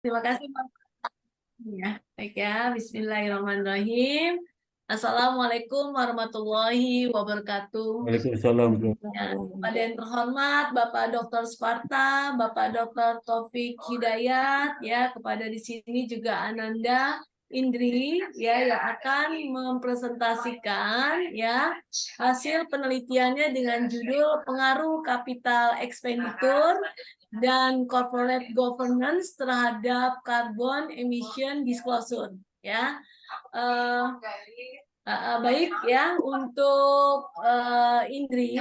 Terima kasih Pak. Ya, baik ya. Bismillahirrahmanirrahim. Assalamualaikum warahmatullahi wabarakatuh. Waalaikumsalam. Ya, pada yang terhormat Bapak Dr. Sparta, Bapak Dr. Taufik Hidayat, ya, kepada di sini juga Ananda Indri, ya, yang akan mempresentasikan, ya, hasil penelitiannya dengan judul pengaruh capital expenditure dan corporate governance terhadap carbon emission disclosure, ya. Eh, baik ya untuk Indri.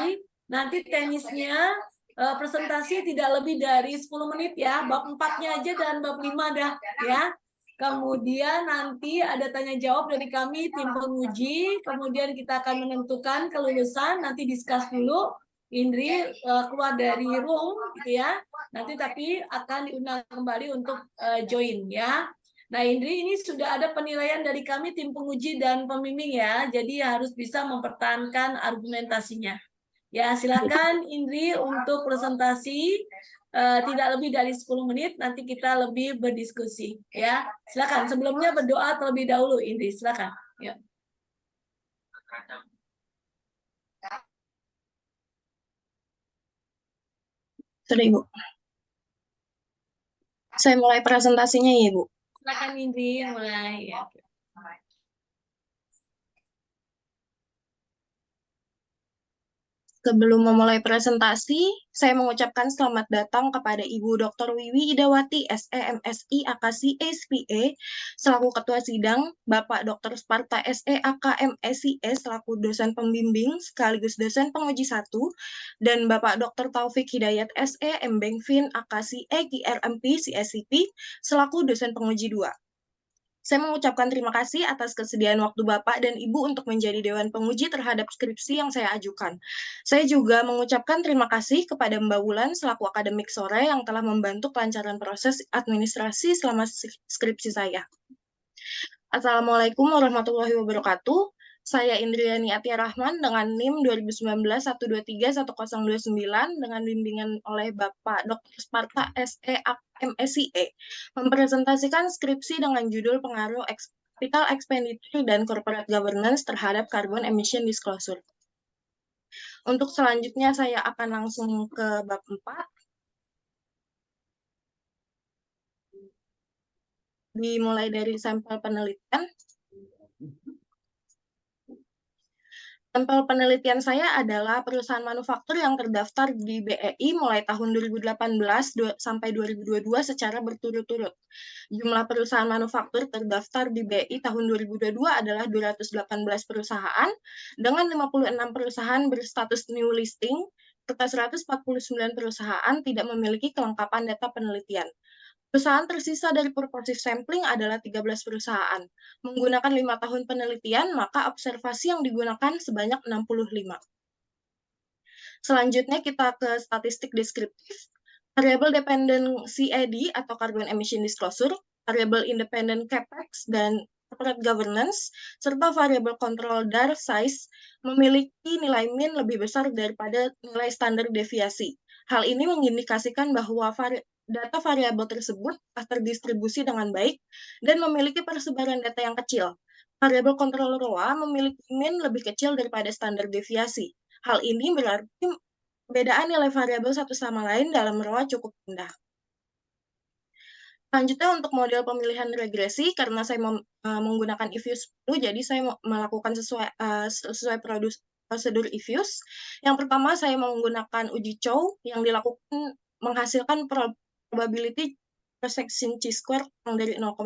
Nanti tenisnya presentasi tidak lebih dari 10 menit ya. Bab 4-nya aja dan bab 5 dah ya. Kemudian nanti ada tanya jawab dari kami tim penguji. Kemudian kita akan menentukan kelulusan. Nanti discuss dulu. Indri keluar dari room gitu ya. Nanti tapi akan diundang kembali untuk join ya. Nah, Indri, ini sudah ada penilaian dari kami tim penguji dan pembimbing ya. Jadi harus bisa mempertahankan argumentasinya. Ya, silakan Indri untuk presentasi tidak lebih dari 10 menit. Nanti kita lebih berdiskusi ya. Silakan. Sebelumnya berdoa terlebih dahulu Indri. Silakan. Ya. Sudah, Ibu. Saya mulai presentasinya ya, Ibu. Silakan Indri mulai ya. Sebelum memulai presentasi, saya mengucapkan selamat datang kepada Ibu Dr. Wiwi Idawati, SE, MSI, AKSI, SPA, selaku Ketua Sidang, Bapak Dr. Sparta, SE, AK, MSI, selaku dosen pembimbing sekaligus dosen penguji 1, dan Bapak Dr. Taufik Hidayat, SE, MBengFin, AKSI, GRMP, CSCP, selaku dosen penguji 2. Saya mengucapkan terima kasih atas kesediaan waktu Bapak dan Ibu untuk menjadi Dewan Penguji terhadap skripsi yang saya ajukan. Saya juga mengucapkan terima kasih kepada Mbak Wulan selaku akademik sore yang telah membantu kelancaran proses administrasi selama skripsi saya. Assalamualaikum warahmatullahi wabarakatuh. Saya Indriani Atia Rahman dengan NIM 2019-123-1029 dengan bimbingan oleh Bapak Dr. Sparta SE MSIE mempresentasikan skripsi dengan judul pengaruh capital expenditure dan corporate governance terhadap carbon emission disclosure. Untuk selanjutnya saya akan langsung ke bab 4. Dimulai dari sampel penelitian. Sampel penelitian saya adalah perusahaan manufaktur yang terdaftar di BEI mulai tahun 2018 sampai 2022 secara berturut-turut. Jumlah perusahaan manufaktur terdaftar di BEI tahun 2022 adalah 218 perusahaan, dengan 56 perusahaan berstatus new listing, serta 149 perusahaan tidak memiliki kelengkapan data penelitian. Perusahaan tersisa dari purposive sampling adalah 13 perusahaan. Menggunakan 5 tahun penelitian, maka observasi yang digunakan sebanyak 65. Selanjutnya kita ke statistik deskriptif. Variable dependent CAD atau carbon emission disclosure, variable independent capex dan corporate governance, serta variable control DAR size memiliki nilai min lebih besar daripada nilai standar deviasi. Hal ini mengindikasikan bahwa data variabel tersebut terdistribusi dengan baik dan memiliki persebaran data yang kecil. Variabel kontrol ROA memiliki min lebih kecil daripada standar deviasi. Hal ini berarti perbedaan nilai variabel satu sama lain dalam ROA cukup rendah. Selanjutnya untuk model pemilihan regresi, karena saya menggunakan IFUS 10, jadi saya melakukan sesuai prosedur IFUS. Yang pertama saya menggunakan uji Chow yang dilakukan menghasilkan probability perception chi-square yang dari 0,05.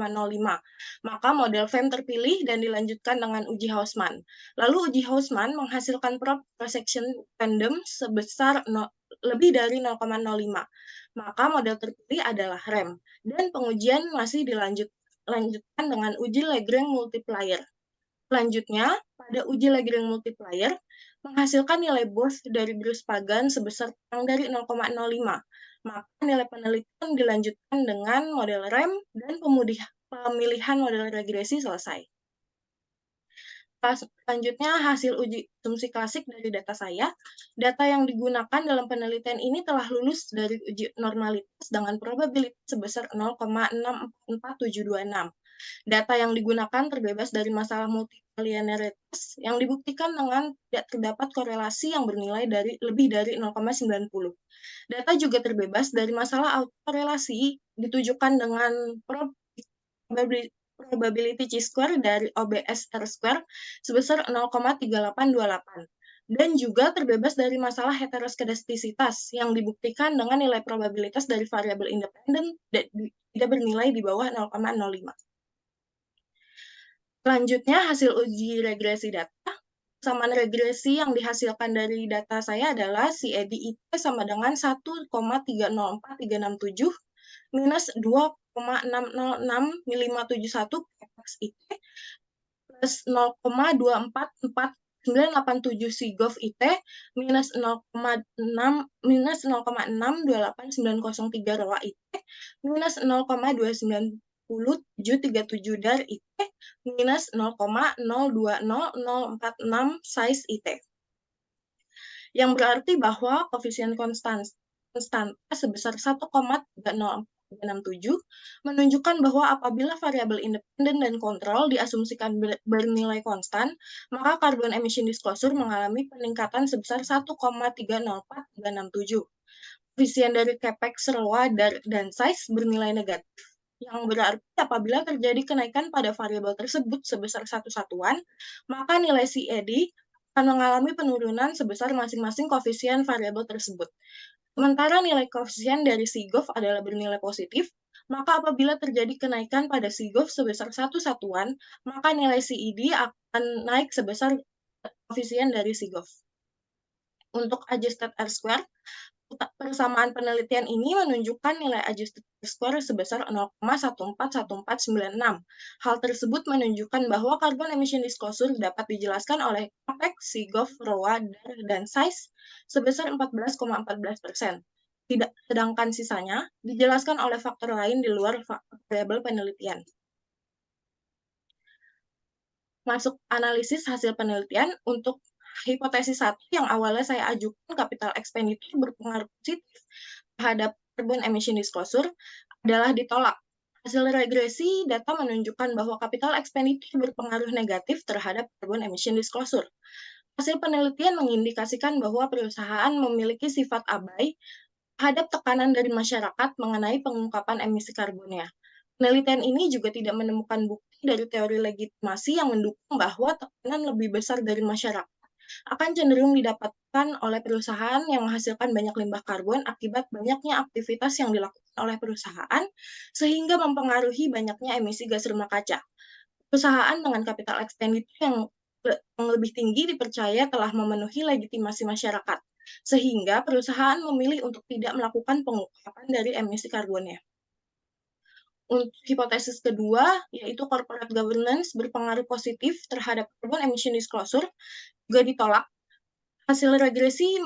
Maka model VAM terpilih dan dilanjutkan dengan uji Hausman. Lalu uji Hausman menghasilkan perception random sebesar lebih dari 0,05. Maka model terpilih adalah REM. Dan pengujian masih dilanjutkan dengan uji Lagrange multiplier. Selanjutnya, pada uji Lagrange multiplier, menghasilkan nilai Born dari Bruce Pagan sebesar kurang dari 0,05. Maka nilai penelitian dilanjutkan dengan model REM dan pemilihan model regresi selesai. Selanjutnya, hasil uji asumsi klasik dari data saya. Data yang digunakan dalam penelitian ini telah lulus dari uji normalitas dengan probabilitas sebesar 0,64726. Data yang digunakan terbebas dari masalah multilinearitas yang dibuktikan dengan tidak terdapat korelasi yang bernilai lebih dari 0,90. Data juga terbebas dari masalah autokorelasi ditujukan dengan probability chi-square dari OBS R-square sebesar 0,3828 dan juga terbebas dari masalah heteroskedastisitas yang dibuktikan dengan nilai probabilitas dari variabel independen tidak bernilai di bawah 0,05. Selanjutnya, hasil uji regresi data. Persamaan regresi yang dihasilkan dari data saya adalah si EDI IT sama dengan 1,304367 minus 2,606571 IT plus 0,244987 SIGOV IT minus 0,6280903 ROA IT minus 0,290737 DAR IT minus 0,020046 size IT. Yang berarti bahwa koefisien konstanta sebesar 1,30467 menunjukkan bahwa apabila variabel independen dan kontrol diasumsikan bernilai konstan, maka carbon emission disclosure mengalami peningkatan sebesar 1,304367. Koefisien dari capex, ROA, dan size bernilai negatif, yang berarti apabila terjadi kenaikan pada variabel tersebut sebesar satu satuan, maka nilai CAD akan mengalami penurunan sebesar masing-masing koefisien variabel tersebut. Sementara nilai koefisien dari SIGOV adalah bernilai positif, maka apabila terjadi kenaikan pada SIGOV sebesar satu satuan, maka nilai CED akan naik sebesar koefisien dari SIGOV. Untuk adjusted R-square, persamaan penelitian ini menunjukkan nilai adjusted R-square sebesar 0,141496. Hal tersebut menunjukkan bahwa carbon emission disclosure dapat dijelaskan oleh capex, SIGOV, ROA, DAR, dan size sebesar 14,14%. Sedangkan sisanya dijelaskan oleh faktor lain di luar variabel penelitian. Masuk analisis hasil penelitian. Untuk hipotesis 1 yang awalnya saya ajukan capital expenditure berpengaruh positif terhadap carbon emission disclosure adalah ditolak. Hasil regresi data menunjukkan bahwa capital expenditure berpengaruh negatif terhadap carbon emission disclosure. Hasil penelitian mengindikasikan bahwa perusahaan memiliki sifat abai terhadap tekanan dari masyarakat mengenai pengungkapan emisi karbonnya. Penelitian ini juga tidak menemukan bukti dari teori legitimasi yang mendukung bahwa tekanan lebih besar dari masyarakat akan cenderung didapatkan oleh perusahaan yang menghasilkan banyak limbah karbon akibat banyaknya aktivitas yang dilakukan oleh perusahaan, sehingga mempengaruhi banyaknya emisi gas rumah kaca. Perusahaan dengan capital expenditure yang lebih tinggi dipercaya telah memenuhi legitimasi masyarakat, sehingga perusahaan memilih untuk tidak melakukan pengungkapan dari emisi karbonnya. Untuk hipotesis kedua, yaitu corporate governance berpengaruh positif terhadap carbon emission disclosure, juga ditolak. Hasil regresi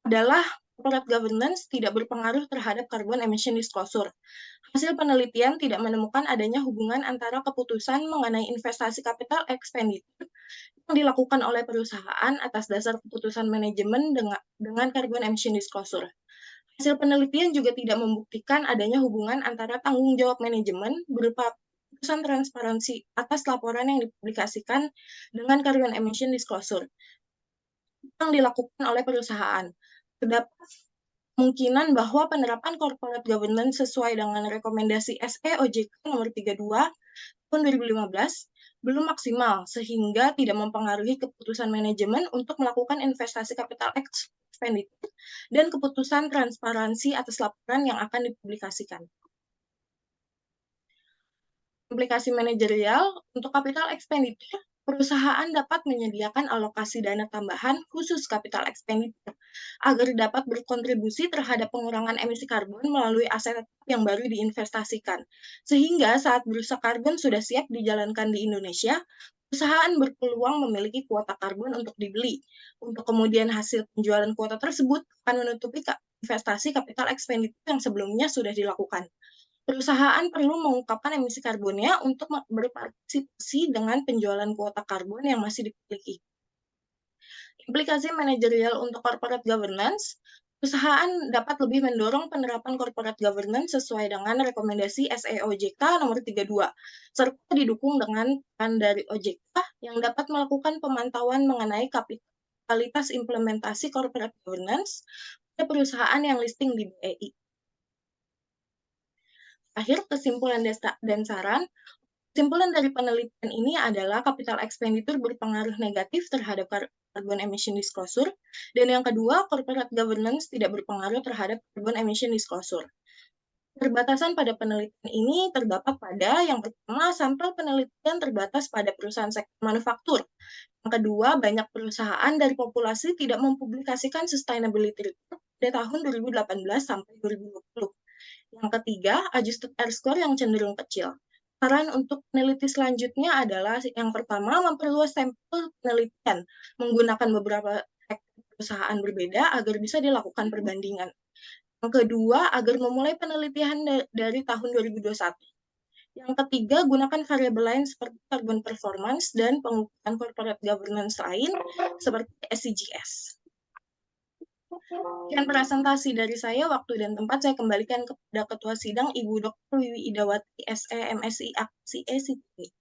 adalah corporate governance tidak berpengaruh terhadap carbon emission disclosure. Hasil penelitian tidak menemukan adanya hubungan antara keputusan mengenai investasi capital expenditure yang dilakukan oleh perusahaan atas dasar keputusan manajemen dengan carbon emission disclosure. Hasil penelitian juga tidak membuktikan adanya hubungan antara tanggung jawab manajemen berupa keputusan transparansi atas laporan yang dipublikasikan dengan carbon emission disclosure yang dilakukan oleh perusahaan. Terdapat kemungkinan bahwa penerapan corporate governance sesuai dengan rekomendasi SE OJK nomor 32 tahun 2015 belum maksimal, sehingga tidak mempengaruhi keputusan manajemen untuk melakukan investasi capital expenditure dan keputusan transparansi atas laporan yang akan dipublikasikan. Implikasi manajerial. Untuk capital expenditure, perusahaan dapat menyediakan alokasi dana tambahan khusus capital expenditure agar dapat berkontribusi terhadap pengurangan emisi karbon melalui aset yang baru diinvestasikan. Sehingga saat bursa karbon sudah siap dijalankan di Indonesia, perusahaan berpeluang memiliki kuota karbon untuk dibeli. Untuk kemudian hasil penjualan kuota tersebut akan menutupi investasi capital expenditure yang sebelumnya sudah dilakukan. Perusahaan perlu mengungkapkan emisi karbonnya untuk berpartisipasi dengan penjualan kuota karbon yang masih dimiliki. Implikasi manajerial untuk corporate governance, perusahaan dapat lebih mendorong penerapan corporate governance sesuai dengan rekomendasi SEOJK nomor 32, serta didukung dengan peran dari OJK yang dapat melakukan pemantauan mengenai kualitas implementasi corporate governance pada perusahaan yang listing di BEI. Akhir kesimpulan dan saran, kesimpulan dari penelitian ini adalah capital expenditure berpengaruh negatif terhadap carbon emission disclosure, dan yang kedua, corporate governance tidak berpengaruh terhadap carbon emission disclosure. Perbatasan pada penelitian ini terdapat pada yang pertama, sampel penelitian terbatas pada perusahaan sektor manufaktur. Yang kedua, banyak perusahaan dari populasi tidak mempublikasikan sustainability report pada tahun 2018 sampai 2020. Yang ketiga, adjusted R-score yang cenderung kecil. Saran untuk peneliti selanjutnya adalah yang pertama, memperluas sampel penelitian menggunakan beberapa perusahaan berbeda agar bisa dilakukan perbandingan. Yang kedua, agar memulai penelitian dari tahun 2021. Yang ketiga, gunakan variabel lain seperti carbon performance dan pengukuran corporate governance lain seperti SCGS. Sekian presentasi dari saya, waktu dan tempat saya kembalikan kepada Ketua Sidang Ibu Dr. Wiwi Idawati, SE, MSI, Aksi, SIP.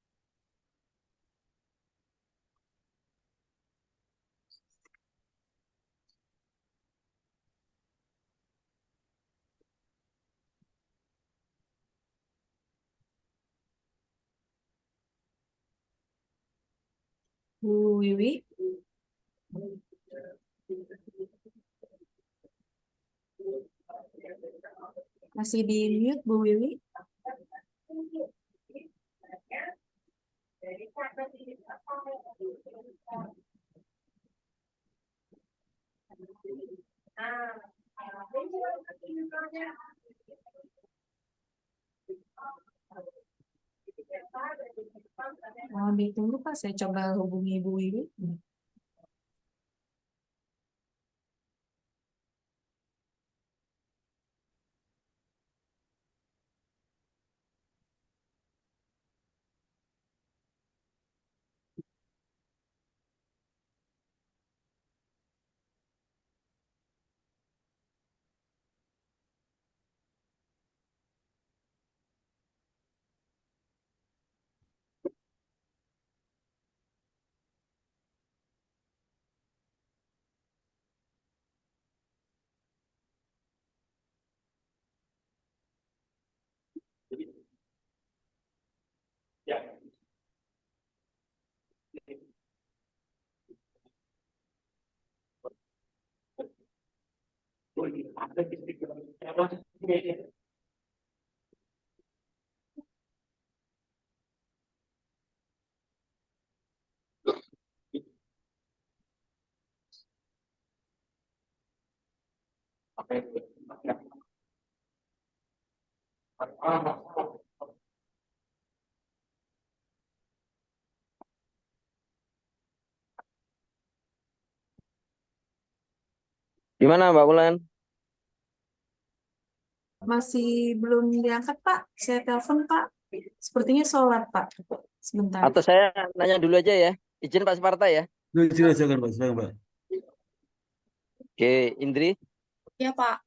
Bu Wiwi. Masih di mute, Bu Wiwi. Mohon ditunggu Pak, saya coba hubungi Bu Wiwi. Gimana Mbak Wulan? Masih belum diangkat Pak, saya telepon Pak. Sepertinya sholat Pak. Sebentar. Atau saya nanya dulu aja ya. Izin Pak Sparta ya. Silakan Pak, silakan Pak. Oke, Indri. Ya, Pak.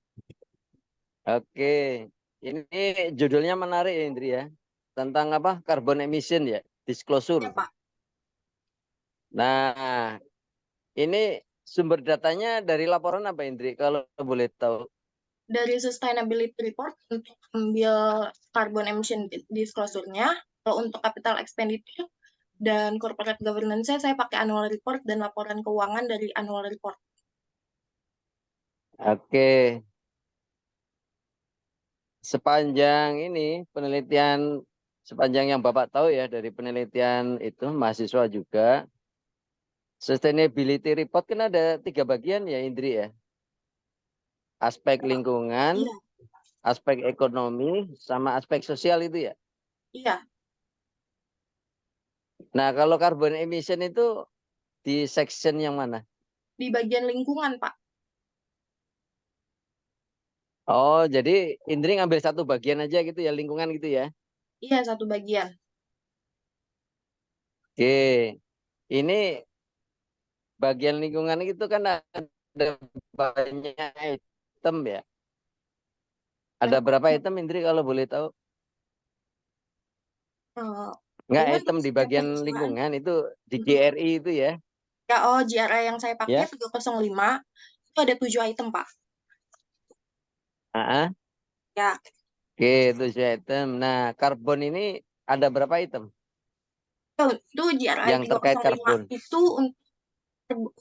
Oke. Ini judulnya menarik ya Indri ya. Tentang apa? Carbon emission ya, disclosure. Ya, Pak. Nah, ini sumber datanya dari laporan apa Indri? Kalau boleh tahu. Dari sustainability report untuk ambil carbon emission disclosure-nya, kalau untuk capital expenditure dan corporate governance saya pakai annual report dan laporan keuangan dari annual report. Oke. Sepanjang ini penelitian, sepanjang yang Bapak tahu ya dari penelitian itu mahasiswa juga, sustainability report kan ada 3 bagian ya Indri ya. Aspek lingkungan, Iya. aspek ekonomi, sama aspek sosial itu ya. Iya. Nah kalau carbon emission itu di section yang mana? Di bagian lingkungan, Pak. Oh, jadi Indri ngambil satu bagian aja gitu ya, lingkungan gitu ya. Iya, satu bagian. Oke. Ini bagian lingkungan itu kan ada banyak item ya. Ada Banyak berapa item Indri kalau boleh tahu? eh, Enggak, palingan item di setiap bagian perusahaan lingkungan itu di untuk GRI itu ya. ya GRI yang saya pakai Ya. 305 itu ada 7 item, Pak. Ah, Ya, oke, 7 item. Nah, karbon ini ada berapa item itu GRI yang terkait 305 karbon? itu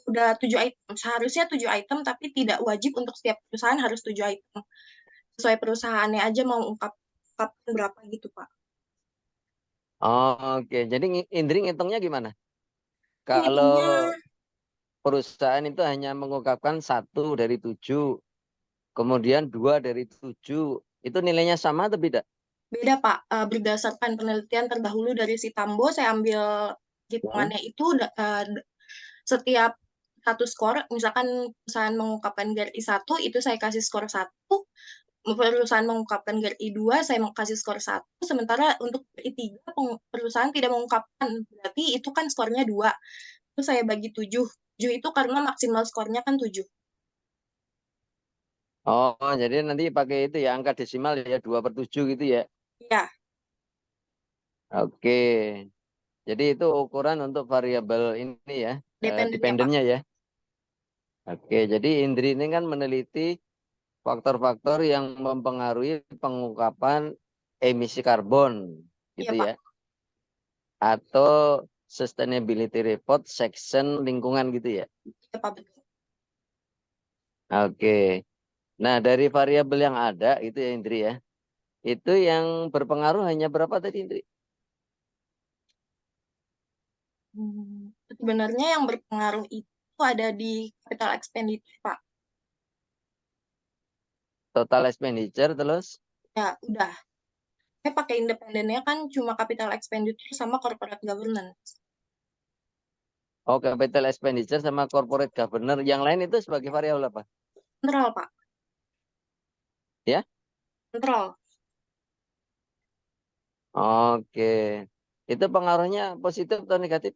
udah 7 item. Seharusnya 7 item, tapi tidak wajib untuk setiap perusahaan harus 7 item. Sesuai perusahaannya aja mau ungkapkan berapa gitu, Pak. Oh, oke. Jadi Indri ngitungnya gimana? Kalau Hitungnya perusahaan itu hanya mengungkapkan 1 dari 7, kemudian 2 dari 7, itu nilainya sama atau beda? beda, Pak. Berdasarkan penelitian terdahulu dari si Tambo, saya ambil Hmm? hitungannya itu setiap satu skor, misalkan perusahaan mengungkapkan GRI 1, itu saya kasih skor 1, perusahaan mengungkapkan GRI 2, saya mau kasih skor 1, sementara untuk GRI 3, perusahaan tidak mengungkapkan, berarti itu kan skornya 2. Itu saya bagi 7. 7 itu karena maksimal skornya kan 7. Oh, jadi nanti pakai itu ya, angka desimal ya, 2/7 gitu ya. Ya, Oke. Jadi itu ukuran untuk variabel ini ya, dependen ya, Pak. dependennya ya. Oke, jadi Indri ini kan meneliti faktor-faktor yang mempengaruhi pengungkapan emisi karbon Iya, gitu Pak. ya. Atau sustainability report section lingkungan gitu ya. Iya, Pak, betul. Oke. Nah, dari variabel yang ada itu ya Indri ya. Itu yang berpengaruh hanya berapa tadi Indri? Sebenarnya yang berpengaruh itu ada di capital expenditure, Pak. Total expenditure terus. Ya, udah. Saya pakai independennya kan cuma capital expenditure sama corporate governance. Oh, capital expenditure sama corporate governor. Yang lain itu sebagai variabel apa? Netral, Pak. Ya? Netral. Oke. Itu pengaruhnya positif atau negatif?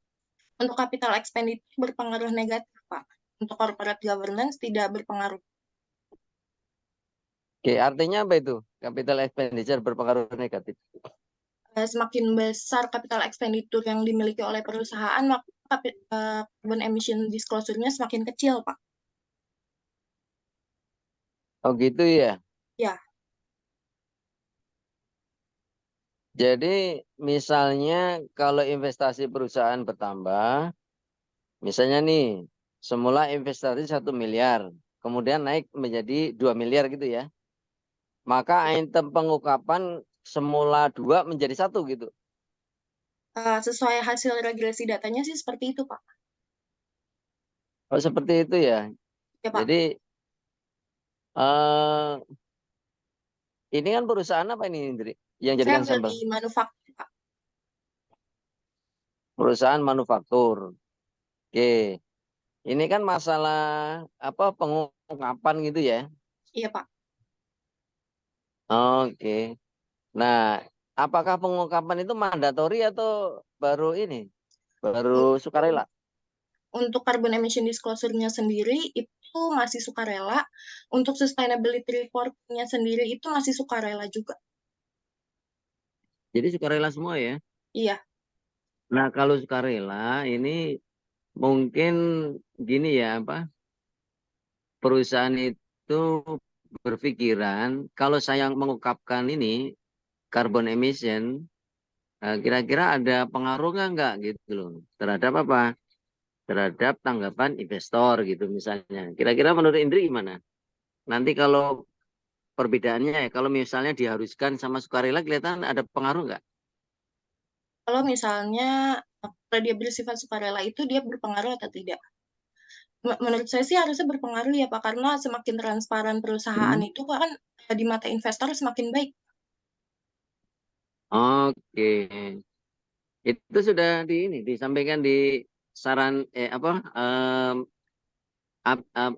Untuk capital expenditure berpengaruh negatif, Pak. Untuk corporate governance tidak berpengaruh. Oke, artinya apa itu? Capital expenditure berpengaruh negatif. Semakin besar capital expenditure yang dimiliki oleh perusahaan, maka carbon emission disclosure-nya semakin kecil, Pak. Oh gitu ya. Ya, Jadi misalnya kalau investasi perusahaan bertambah, misalnya nih, semula investasi 1 miliar, kemudian naik menjadi 2 miliar gitu ya. Maka item pengungkapan semula 2 menjadi 1 gitu. sesuai hasil regresi datanya sih seperti itu, Pak. Oh seperti itu ya. Ya, Pak. Jadi eh, ini kan perusahaan apa ini Indri? Yang Saya jadikan ambil sampel? di manufaktur, Pak. Perusahaan manufaktur. Oke. Ini kan masalah apa pengungkapan gitu ya. Iya, Pak. Oke. Nah, apakah pengungkapan itu mandatori atau baru ini? Baru sukarela? Untuk carbon emission disclosure-nya sendiri itu masih sukarela. Untuk sustainability report-nya sendiri itu masih sukarela juga. Jadi sukarela semua ya. Iya, Nah, kalau sukarela ini mungkin gini ya, apa? Perusahaan itu berpikiran kalau saya mengungkapkan ini carbon emission, kira-kira ada pengaruhnya enggak gitu loh terhadap apa? Terhadap tanggapan investor gitu misalnya. Kira-kira menurut Indri gimana? Nanti kalau perbedaannya ya, kalau misalnya diharuskan sama sukarela kelihatan ada pengaruh nggak? kalau misalnya kalau dia bersifat sukarela itu dia berpengaruh atau tidak? Menurut saya sih harusnya berpengaruh ya, Pak, karena semakin transparan perusahaan Hmm. itu kan di mata investor semakin baik. Oke, itu sudah disampaikan di saran apa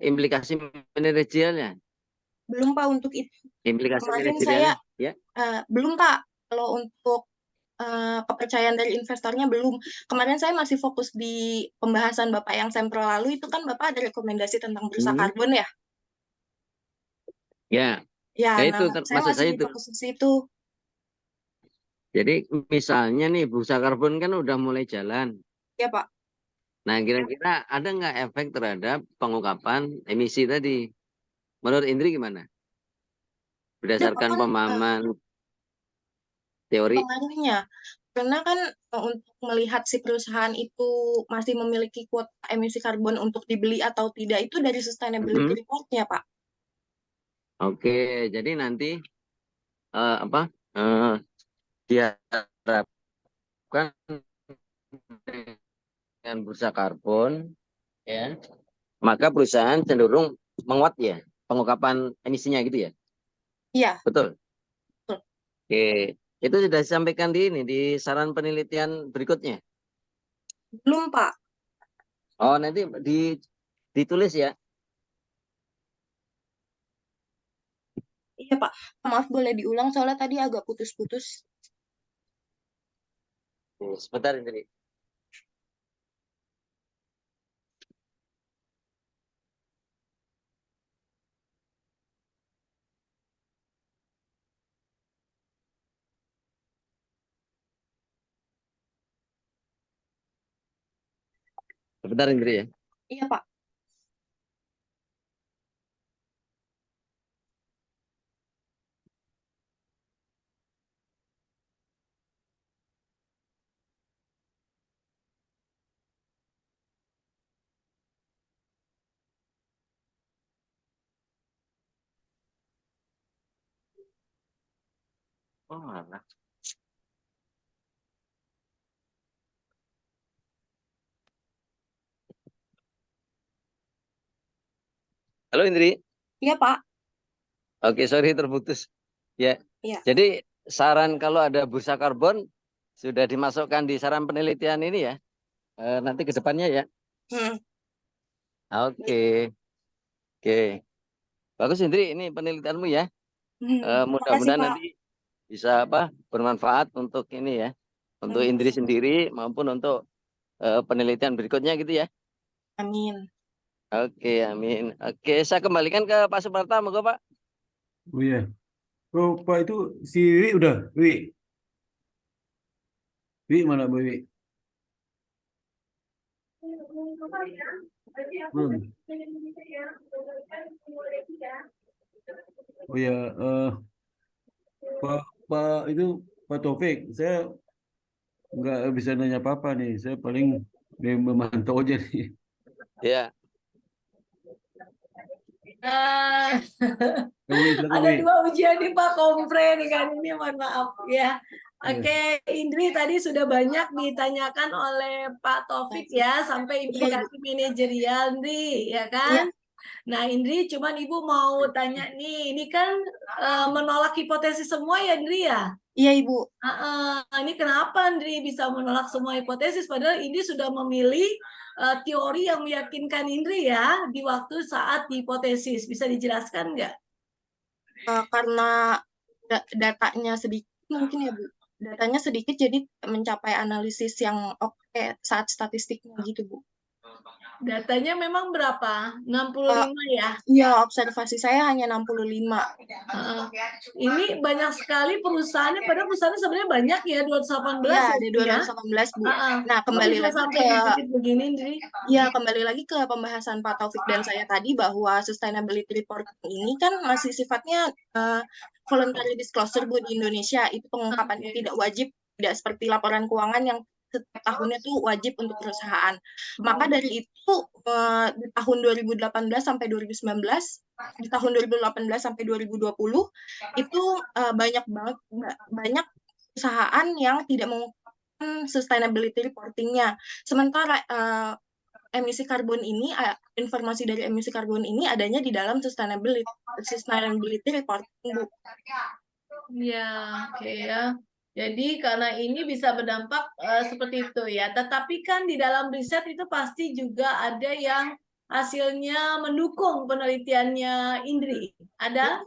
implikasi manajerialnya. Belum Pak untuk itu. Implikasi Kemarin manajerialnya, ya. belum Pak. Kalau untuk kepercayaan dari investornya belum. Kemarin saya masih fokus di pembahasan Bapak yang sempro lalu, itu kan Bapak ada rekomendasi tentang bursa Hmm, karbon ya? ya, Ya, ya nah itu saya maksud masih saya di itu. fokus di situ. Jadi misalnya nih bursa karbon kan udah mulai jalan. Ya Pak. Nah, kira-kira ada nggak efek terhadap pengungkapan emisi tadi? Menurut Indri gimana? Ada Pak Berdasarkan kan pemahaman teori. pengaruhnya. Karena kan untuk melihat si perusahaan itu masih memiliki kuota emisi karbon untuk dibeli atau tidak itu dari sustainability Mhm. report-nya Pak. Oke, jadi nanti apa diharapkan dengan bursa karbon, ya, maka perusahaan cenderung menguat ya pengungkapan emisinya gitu ya. Iya, Betul. betul. Oke, itu sudah disampaikan di ini di saran penelitian berikutnya. Belum Pak. Oh, nanti ditulis ya. Iya Pak. Maaf boleh diulang soalnya tadi agak putus-putus. Sebentar Indri. Sebentar Indri ya. Iya Pak. Oh, alah. Halo Indri. Iya Pak. Oke, sorry terputus. Ya. Iya. Jadi saran kalau ada bursa karbon sudah dimasukkan di saran penelitian ini ya. Nanti ke depannya ya. Hmm. Oke. Oke. Bagus Indri, ini penelitianmu ya. Makasih Mudah-mudahan Pak. nanti bisa bermanfaat untuk ini ya. Untuk Amin. Indri sendiri maupun untuk penelitian berikutnya gitu ya. Amin. Oke, amin. Oke, saya kembalikan ke Pak Suparta, moga Pak. Oh iya. Oh Pak itu si Wi udah. Wi mana Bu Wi? Belum. Oh ya, Pak itu Pak Taufik, saya nggak bisa nanya apa-apa nih. Saya paling memantau aja nih. Ya, Ah, Silakan ada Wi. dua ujian nih Pak Kompre nih kan ini mohon maaf ya. Iya. Oke, Indri tadi sudah banyak ditanyakan oleh Pak Taufik ya sampai Iya Ibu. implikasi manajerial Indri ya Iya. kan. Nah Indri cuman Ibu mau tanya nih, ini kan menolak hipotesis semua ya Indri ya? Iya Ibu. Ini kenapa Indri bisa menolak semua hipotesis padahal Indri sudah memilih teori yang meyakinkan Indri ya di waktu saat hipotesis. Bisa dijelaskan nggak? Karena datanya sedikit mungkin ya Bu. Datanya sedikit jadi mencapai analisis yang oke saat statistiknya gitu Bu. Datanya memang berapa? 65 ya? Iya, observasi saya hanya 65. Heeh. Ini banyak sekali perusahaannya, padahal perusahaannya sebenarnya banyak ya, 218 Iya, ya, ada Indri ya? 218 Bu. Heeh. Nah, Kok kembali bisa lagi sampai ke dikit begini, Indri? kembali lagi ke pembahasan Pak Taufik dan saya tadi bahwa sustainability report ini kan masih sifatnya voluntary disclosure Bu di Indonesia. Itu pengungkapannya tidak wajib, tidak seperti laporan keuangan yang setiap tahunnya tuh wajib untuk perusahaan. Maka dari itu di tahun 2018 sampai 2019, di tahun 2018 sampai 2020 itu banyak perusahaan yang tidak mengungkapkan sustainability reporting-nya. Sementara emisi karbon ini, informasi dari emisi karbon ini adanya di dalam sustainability reporting, Bu. Ya, oke ya. Jadi karena ini bisa berdampak seperti itu ya. Tetapi kan di dalam riset itu pasti juga ada yang hasilnya mendukung penelitiannya Indri? Ada?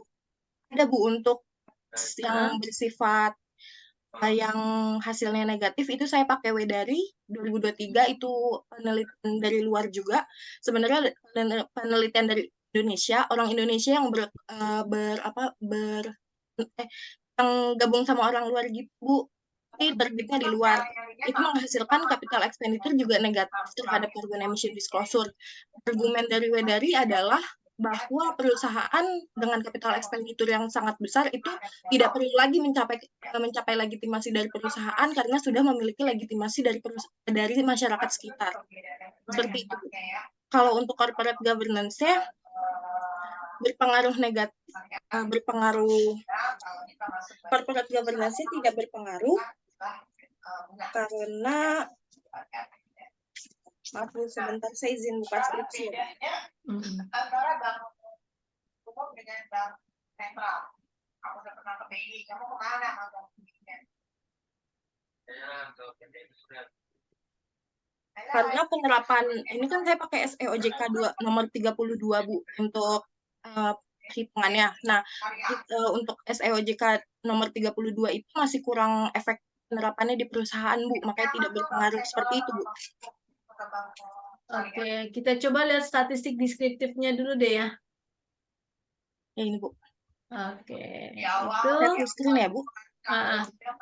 Ada Bu, untuk Hah? yang bersifat yang hasilnya negatif itu saya pakai Wedari 2023, itu penelitian dari luar juga. Sebenarnya penelitian dari Indonesia, orang Indonesia yang yang gabung sama orang luar gitu Bu, tapi terbitnya di luar. Itu menghasilkan capital expenditure juga negatif terhadap carbon emission disclosure. Argumen dari Wedari adalah bahwa perusahaan dengan capital expenditure yang sangat besar itu tidak perlu lagi mencapai legitimasi dari perusahaan karena sudah memiliki legitimasi dari masyarakat sekitar. Seperti itu. Kalau untuk corporate governance-nya berpengaruh negatif, corporate governance-nya tidak berpengaruh karena, maaf Bu, sebentar saya izin buka skripsi. Antara bank umum dengan bank sentral. Kamu udah pernah ke BI, kamu kemana sama BI-nya? Karena penerapan, ini kan saya pakai SEOJK nomor 32 Bu, untuk hitungannya. Nah, untuk SEOJK nomor 32 itu masih kurang efek penerapannya di perusahaan Bu, makanya tidak berpengaruh seperti itu Bu. Oke, kita coba lihat statistik deskriptifnya dulu deh ya. Ya ini Bu. Oke, Share itu screen ya Bu.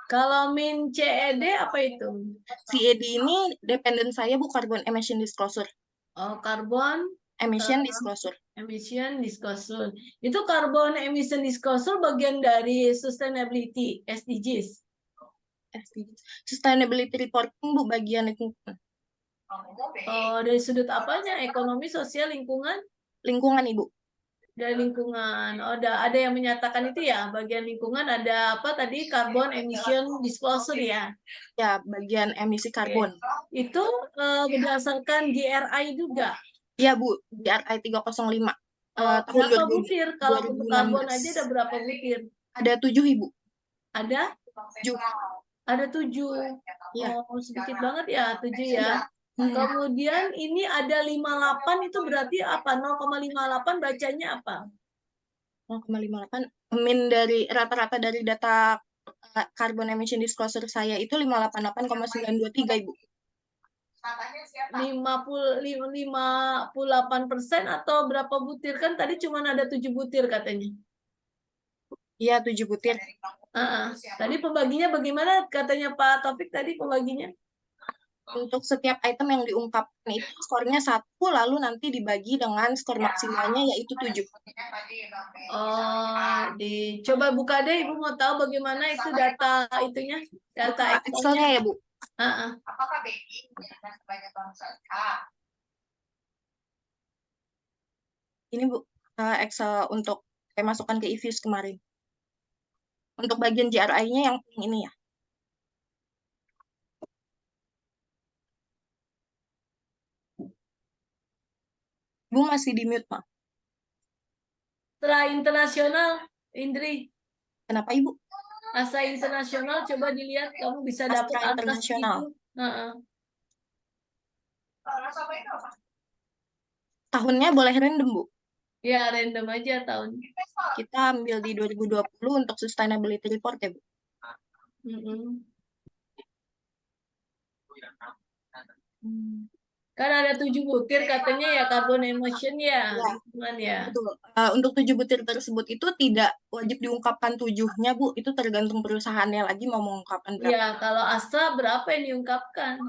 kalau min CED apa itu? CED ini dependent saya Bu, carbon emission disclosure. Oh, carbon Emission disclosure. emission disclosure. Itu carbon emission disclosure bagian dari sustainability SDGs. Sustainability reporting Bu, bagian lingkungan. Oh, dari sudut apanya? Ekonomi, sosial, lingkungan? Lingkungan Ibu. Dari lingkungan. Oh, ada yang menyatakan itu ya, bagian lingkungan ada apa tadi? Carbon emission disclosure ya. Ya, bagian emisi karbon. Itu berdasarkan GRI juga. Iya Bu, GRI 305. Tahun Berapa butir? Kalau untuk 2016. karbon aja ada berapa butir? Ada 7 Ibu. Ada? 7. Ada 7. Iya. Oh, sedikit banget ya, 7 ya. Iya. Kemudian ini ada 58, itu berarti apa? 0,58 bacanya apa? 0,58. Min dari rata-rata dari data carbon emission disclosure saya itu 588,923 Ibu. 58% atau berapa butir? Kan tadi cuma ada 7 butir katanya. Iya, 7 butir. Tadi pembaginya bagaimana katanya Pak Taufik tadi pembaginya? Untuk setiap item yang diungkapkan itu skornya 1, lalu nanti dibagi dengan skor maksimalnya yaitu 7. Oh, coba buka deh, Ibu mau tahu bagaimana itu data itunya, data Excel-nya ya Bu. Apakah BI menjadikan sebagai bangsa? Ini Bu, Excel untuk saya masukkan ke eViews kemarin. Untuk bagian GRI-nya yang ini ya. Bu masih di mute, Pak. Setelah internasional, Indri. Kenapa Ibu? Asa internasional, coba dilihat kamu bisa Astra dapat angka internasional. segitu. Tahunnya boleh random, Bu? Ya, random aja tahun. Kita ambil di 2020 untuk sustainability report ya, Bu? Kan ada 7 butir katanya ya, carbon emission ya. Ya. Betul. Untuk 7 butir tersebut itu tidak wajib diungkapkan 7-nya, Bu. Itu tergantung perusahaannya lagi mau mengungkapkan berapa. Ya, kalau Astra berapa yang diungkapkan?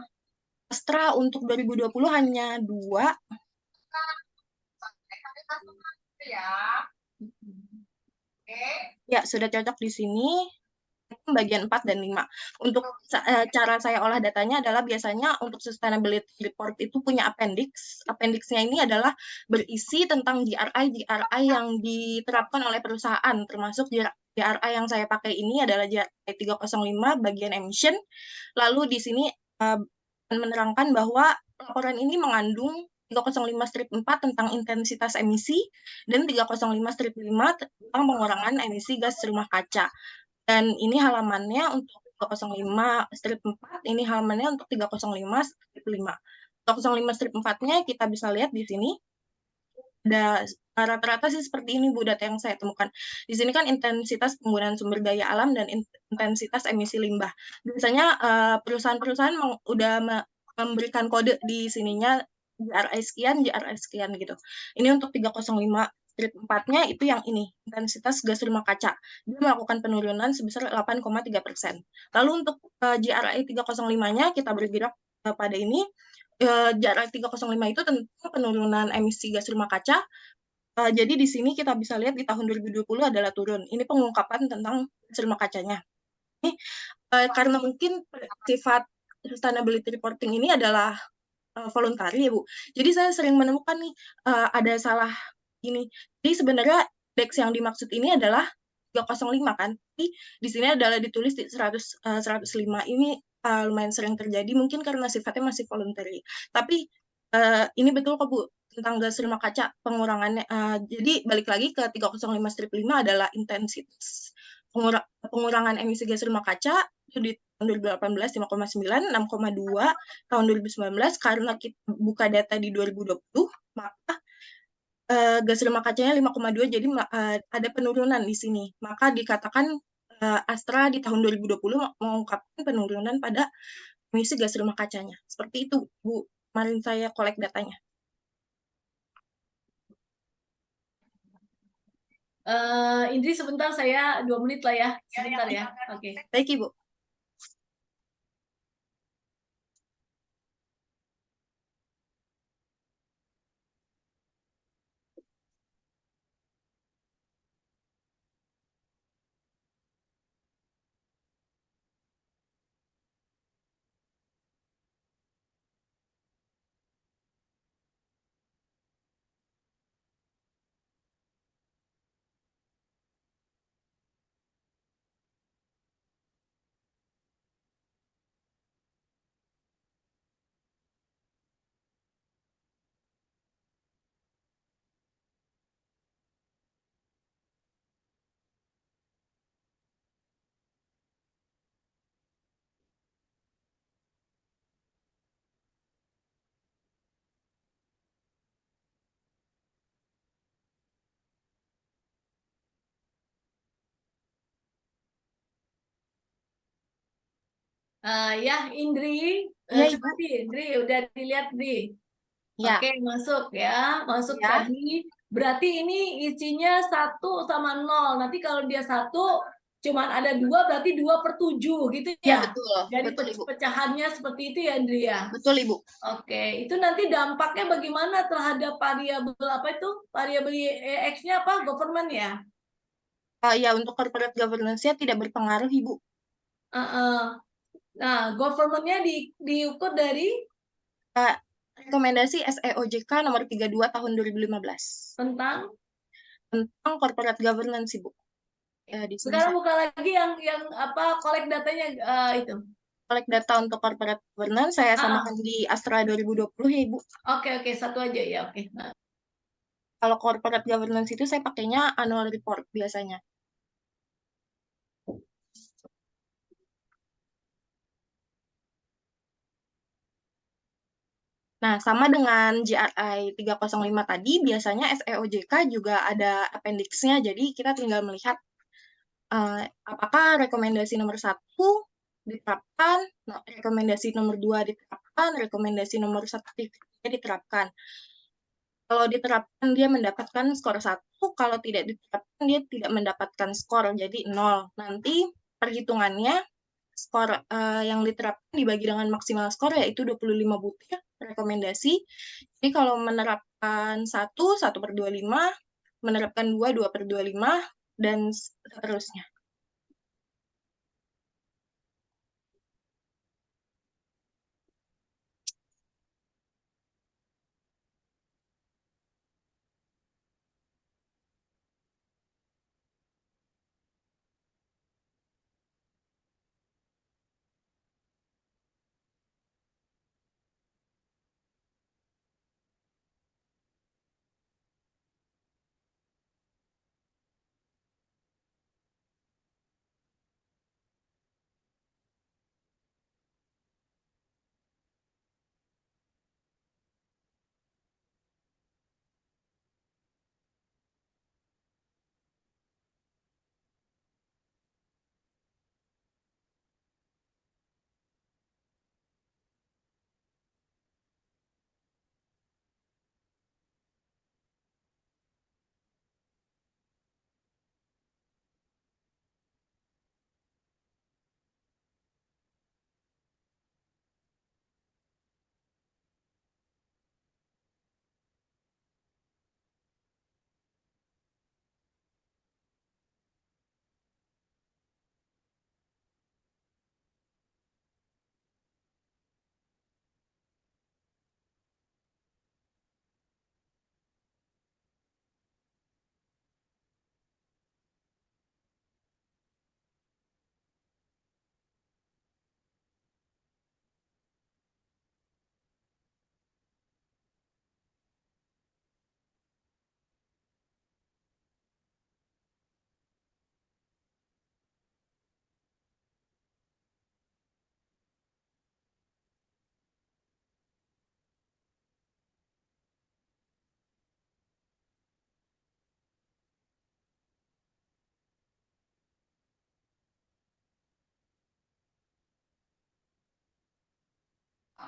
Astra untuk 2020 hanya 2. Ya, sudah cocok di sini. Bagian 4 dan 5. Untuk cara saya olah datanya adalah biasanya untuk sustainability report itu punya appendix. Appendixnya ini adalah berisi tentang GRI yang diterapkan oleh perusahaan, termasuk GRI yang saya pakai ini adalah GRI 305 bagian emission. Lalu di sini menerangkan bahwa laporan ini mengandung 305 strip 4 tentang intensitas emisi dan 305 strip 5 tentang pengurangan emisi gas rumah kaca. Dan ini halamannya untuk 305 strip 4, ini halamannya untuk 305 strip 5. 305 strip 4-nya kita bisa lihat di sini. ada rata-rata sih seperti ini Bu data yang saya temukan. Di sini kan intensitas penggunaan sumber daya alam dan intensitas emisi limbah. Biasanya perusahaan-perusahaan udah memberikan kode di sininya GRI sekian gitu. Ini untuk 305 strip 4-nya itu yang ini, intensitas gas rumah kaca. Dia melakukan penurunan sebesar 8,3%. Lalu untuk GRI 305-nya kita bergerak pada ini. GRI 305 itu tentang penurunan emisi gas rumah kaca. Jadi di sini kita bisa lihat di tahun 2020 adalah turun. Ini pengungkapan tentang gas rumah kacanya. Ini karena mungkin sifat sustainability reporting ini adalah voluntary ya Bu. Jadi saya sering menemukan nih ada salah ini. Jadi sebenarnya DEX yang dimaksud ini adalah 305 kan. Tapi di sini adalah ditulis di 105. Ini lumayan sering terjadi mungkin karena sifatnya masih voluntary. Tapi ini betul kok Bu tentang gas rumah kaca pengurangannya. Jadi balik lagi ke 305 strip 5 adalah intensitas pengurangan emisi gas rumah kaca itu di tahun 2018 5,9, 6,2 tahun 2019 karena kita buka data di 2020 maka gas rumah kacanya 5,2 jadi ada penurunan di sini. Maka dikatakan Astra di tahun 2020 mengungkapkan penurunan pada emisi gas rumah kacanya. Seperti itu Bu, kemarin saya kolek datanya. Indri sebentar, saya 2 menit lah ya, sebentar ya. Oke. Baik Ibu. Ya, Indri, Iya, Ibu. seperti Indri udah dilihat Indri. Ya. Oke, masuk ya, masuk Ya. tadi. Berarti ini isinya 1 sama 0. Nanti kalau dia 1, cuman ada 2, berarti 2/7 gitu Ya, ya. betul. Jadi Betul, Ibu. pecahannya seperti itu ya, Indri ya. Betul, Ibu. Oke, itu nanti dampaknya bagaimana terhadap variabel apa itu? Variabel X-nya apa? Government ya? Ya, untuk corporate governance-nya tidak berpengaruh, Ibu. Nah, government-nya diukur dari Rekomendasi SEOJK nomor 32 tahun 2015 tentang tentang corporate governance, Ibu. Di sini sekarang saya buka lagi yang apa collect datanya itu. collect data untuk corporate governance, saya samakan di Astra 2020 ya, Ibu. Oke, satu aja ya, oke. Nah. Kalau corporate governance itu saya pakainya annual report biasanya. Nah, sama dengan GRI 305 tadi, biasanya SEOJK juga ada appendix-nya, jadi kita tinggal melihat apakah rekomendasi nomor 1 diterapkan, rekomendasi nomor 2 diterapkan, rekomendasi nomor 1 diterapkan. Kalau diterapkan dia mendapatkan skor 1, kalau tidak diterapkan dia tidak mendapatkan skor, jadi 0. Nanti perhitungannya skor yang diterapkan dibagi dengan maksimal skor yaitu 25 butir rekomendasi. Jadi kalau menerapkan 1/25, menerapkan 2/25, dan seterusnya.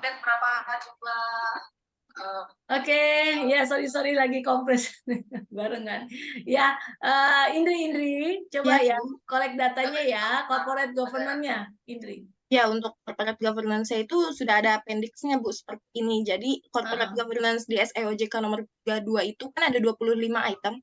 update berapa jumlah Oke, ya sorry lagi kompres barengan. Ya, Indri, coba ya Bu. collect datanya ya, corporate governance-nya, Indri. Ya, untuk corporate governance itu sudah ada appendix-nya, Bu, seperti ini. Jadi, corporate Ah. governance di SEOJK nomor 32 itu kan ada 25 item.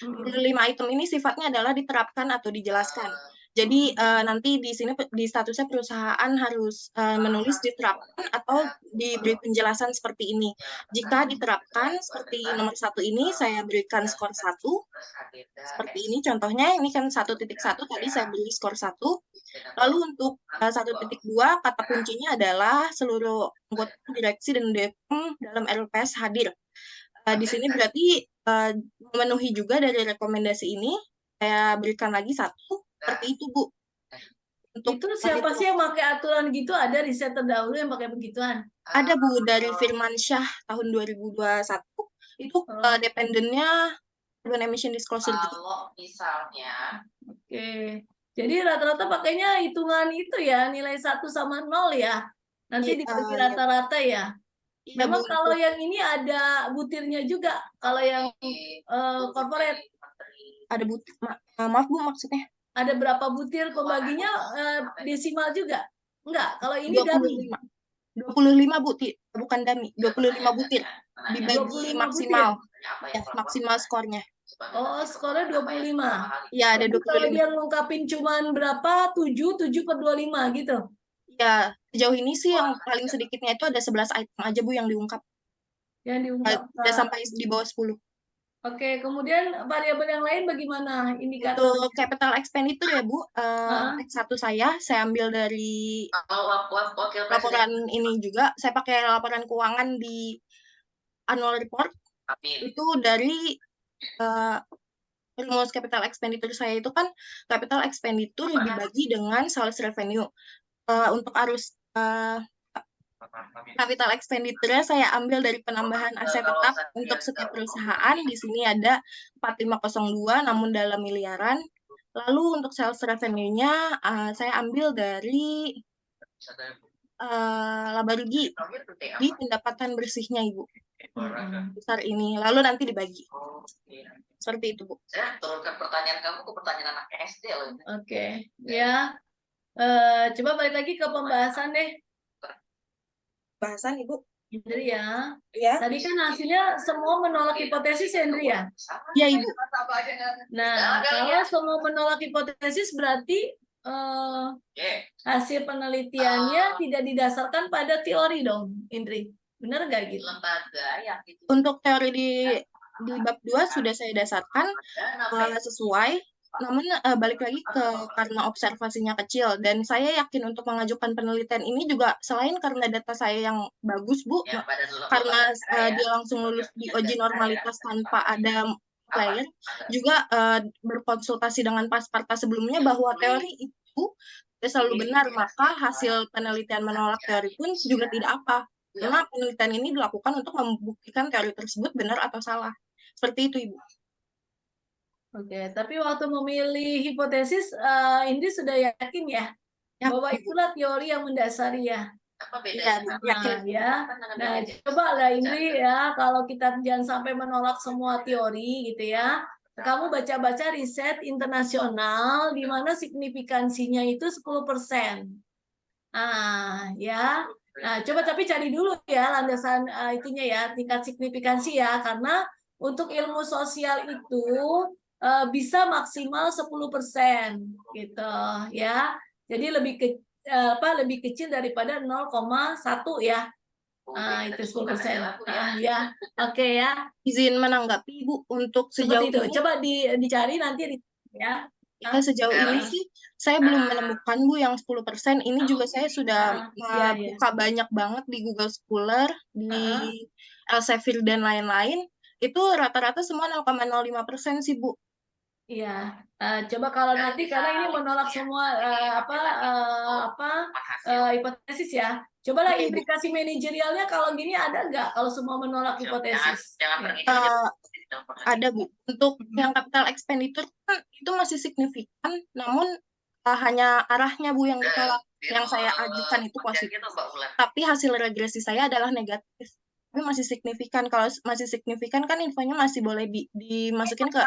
25 item ini sifatnya adalah diterapkan atau dijelaskan. Jadi, nanti di sini di statusnya perusahaan harus menulis diterapkan atau diberi penjelasan seperti ini. Jika diterapkan seperti nomor 1 ini, saya berikan skor 1. Seperti ini contohnya, ini kan 1.1 tadi saya beri skor 1. Lalu untuk 1.2 kata kuncinya adalah seluruh anggota direksi dan DPM dalam RLPS hadir. Di sini berarti memenuhi juga dari rekomendasi ini. Saya berikan lagi 1, seperti itu, Bu. Untuk Itu siapa sih yang pakai aturan gitu? Ada riset terdahulu yang pakai begituan? Ada, Bu, dari Firmansyah tahun 2021. Itu dependennya carbon emission disclosure. kalau misalnya Oke. Jadi rata-rata pakainya hitungan itu ya, nilai 1 sama 0 ya. Nanti dibagi Iya. rata-rata ya. Iya, Memang Bu. kalau yang ini ada butirnya juga. Kalau yang corporate Ada butir, maaf, Bu, maksudnya ada berapa butir pembaginya desimal juga? Enggak, kalau ini dummy. 25, Bu, bukan dummy, 25 butir dibagi 25 maksimal. butir. Ya, maksimal skornya. Oh, skornya 25. Ya, ada Jadi kalau 25. dia ngungkapin cuman berapa? 7/25 gitu. Ya, sejauh ini sih yang paling sedikitnya itu ada 11 item aja, Bu, yang diungkap. Yang diungkapkan. Udah sampai di bawah 10. Oke, kemudian variabel yang lain bagaimana indikator? Untuk capital expenditure ya, Bu, X1 saya ambil dari wakil laporan presiden ini juga. Saya pakai laporan keuangan di annual report. Amin. Itu dari rumus capital expenditure saya itu kan capital expenditure dibagi dengan sales revenue. Untuk arus capital expenditure saya ambil dari penambahan aset tetap untuk setiap perusahaan. Di sini ada 4502 namun dalam miliaran. Lalu untuk sales revenue-nya saya ambil dari laba rugi di pendapatan bersihnya, Ibu. Besar ini. Lalu nanti dibagi. Seperti itu, Bu. Saya turunkan pertanyaan kamu ke pertanyaan anak SD loh. Oke, ya. Coba balik lagi ke pembahasan deh, Bahasan, Ibu. Indri ya. Ya. Tadi kan hasilnya semua menolak hipotesis ya, Indri ya? Ya, Ibu. Nah, kalau semua menolak hipotesis berarti hasil penelitiannya tidak didasarkan pada teori dong, Indri. Benar nggak gitu? Untuk teori di bab 2 sudah saya dasarkan sesuai. Namun balik lagi karena observasinya kecil dan saya yakin untuk mengajukan penelitian ini juga selain karena data saya yang bagus, Bu, karena dia langsung lulus di uji normalitas tanpa ada player, juga berkonsultasi dengan pasparta sebelumnya bahwa teori itu tidak selalu benar, maka hasil penelitian menolak teori pun juga tidak apa. Karena penelitian ini dilakukan untuk membuktikan teori tersebut benar atau salah. Seperti itu, Ibu. Oke, tapi waktu memilih hipotesis, Indri sudah yakin ya, bahwa itulah teori yang mendasari ya. Apa Ya, bedanya? yakin. Ya. Nah, coba lah Indri ya, kalau kita jangan sampai menolak semua teori gitu ya. Kamu baca-baca riset internasional di mana signifikansinya itu 10%. Ya. Nah, coba tapi cari dulu ya landasan itunya ya, tingkat signifikansi ya, karena untuk ilmu sosial itu bisa maksimal 10% gitu ya. Jadi lebih kecil daripada 0,1 ya. Itu 10%. Ya. Oke ya. Izin menanggapi, Bu, untuk sejauh Seperti itu. ini. Coba dicari nanti ya. Ya, sejauh ini sih saya belum menemukan, Bu, yang 10%. Ini juga saya sudah buka banyak banget di Google Scholar, di Elsevier dan lain-lain. Itu rata-rata semua 0,05% sih, Bu. Iya, coba kalau nanti karena ini menolak semua hipotesis ya. Cobalah implikasi manajerialnya kalau gini ada nggak kalau semua menolak hipotesis? Ada, Bu. Untuk yang capital expenditure kan itu masih signifikan, namun hanya arahnya, Bu, yang ditolak. yang saya ajukan itu positif. Tapi hasil regresi saya adalah negatif. Tapi masih signifikan. Kalau masih signifikan kan infonya masih boleh dimasukin ke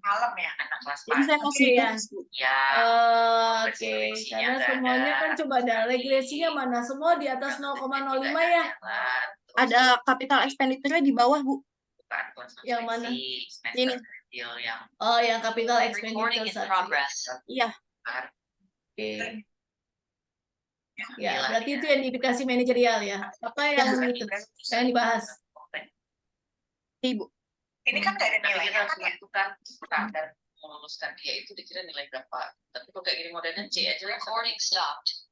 malam ya anak kelas jadi saya masih Oke, ya. tes, Bu. ya Oke, karena semuanya kan coba ada regresinya mana semua di atas 0,05 ya. Ada capital expenditure di bawah, Bu. Yang mana? Ini. Oh, yang capital expenditure satu. Iya. Oke. Ya, berarti itu yang indikasi manajerial ya. Apa yang itu? Yang dibahas? Ibu. Ini kan nggak ada nilainya kan ya? Bukan standar meluluskan dia itu dikira nilai berapa. Tapi kok kayak gini modelnya C aja recording stopped.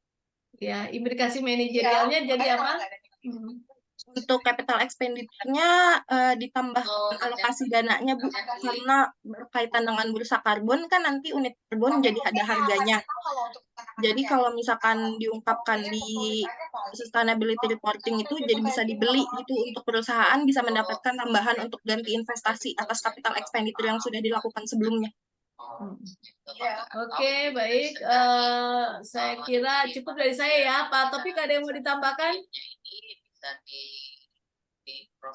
Ya, implikasi manajerialnya jadi apa? Untuk capital expenditure-nya ditambah alokasi dananya, Bu, karena berkaitan dengan bursa karbon kan nanti unit karbon jadi ada harganya. Jadi kalau misalkan diungkapkan di sustainability reporting itu jadi bisa dibeli gitu untuk perusahaan bisa mendapatkan tambahan untuk ganti investasi atas capital expenditure yang sudah dilakukan sebelumnya. Oke, baik. Saya kira cukup dari saya ya, Pak Topik, ada yang mau ditambahkan?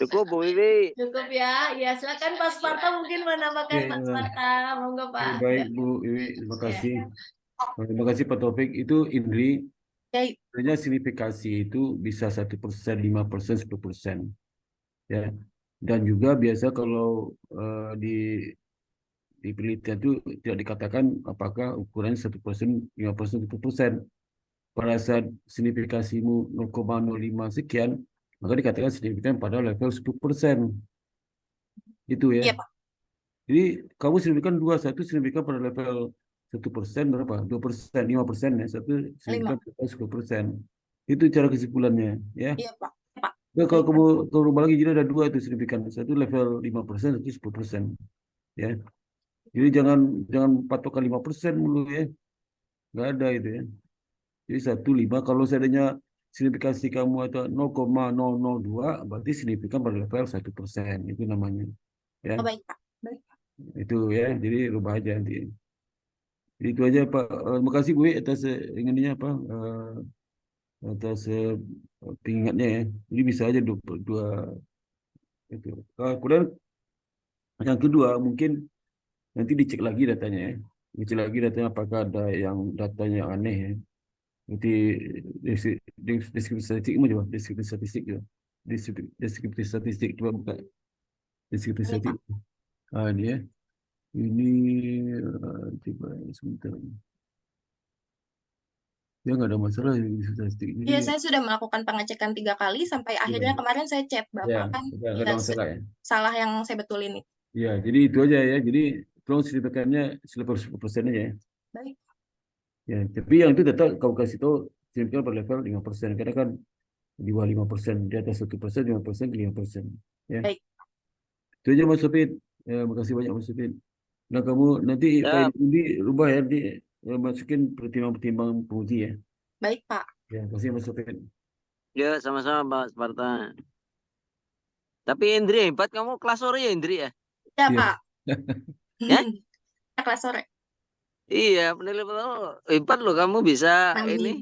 Cukup Bu Wiwi. Cukup ya. Ya, silakan Pak Sparta mungkin menambahkan Pak Sparta. Monggo Pak. Baik Bu Iwi, terima kasih. Terima kasih Pak Taufik. Itu Indri, Baik. sebenarnya signifikasi itu bisa 1%, 5%, 10%. Ya. Dan juga biasa kalau di penelitian itu tidak dikatakan apakah ukurannya 1%, 5%, 10%. Pada saat signifikasimu 0,05 sekian, maka dikatakan signifikan pada level 10%. Itu ya. Iya, Pak. Jadi kamu signifikan 21 signifikan pada level 1% berapa? 2%, 5% ya. Satu signifikan pada 10%. Itu cara kesimpulannya ya. Iya, Pak. Pak. Nah, kalau kamu rubah lagi jadi ada dua itu signifikan. Satu level 5%, satu 10%. Ya. Jadi jangan patokan 5% mulu ya. Nggak ada itu ya. Jadi 1,5 kalau seandainya signifikasi kamu atau 0,002 berarti signifikan pada level 1%. Itu namanya. Ya. Oh, baik, Pak. Baik. Itu ya. Jadi rubah aja nanti. Jadi itu aja Pak. Terima kasih Bu atas inginnya apa atas pengingatnya ya. Jadi bisa aja dua itu. Kemudian yang kedua mungkin nanti dicek lagi datanya ya. Dicek lagi datanya apakah ada yang datanya yang aneh ya. Nanti deskripsi statistik juga, deskripsi statistik juga. Deskripsi statistik coba buka deskripsi statistik. Ini ya. Ini coba sebentar. Ya nggak ada masalah di statistik. Jadi, Iya, saya sudah melakukan pengecekan 3 kali sampai akhirnya kemarin saya chat Bapak kan nggak ada masalah ya. salah yang saya betulin itu. Ya, jadi itu aja ya. Jadi tolong signifikannya level 10% aja ya. Baik. Ya, tapi yang itu tetap kau kasih tahu signifikan pada level 5%. Karena kan di bawah 5%, di atas 1%, 5%, 5%. Ya. Baik. Itu aja Mas Sofit. Ya, makasih banyak Mas Sofit. Nah, kamu nanti Siap. ini rubah ya, nanti masukin pertimbangan penguji ya. Baik, Pak. Ya, terima kasih Mas Sofit. Ya, sama-sama Pak Sparta. Tapi Indri hebat, kamu kelas sore ya Indri ya? Ya, Iya. Pak. Ya? Kelas sore. Iya, penelitian hebat loh, kamu bisa Amin. ini.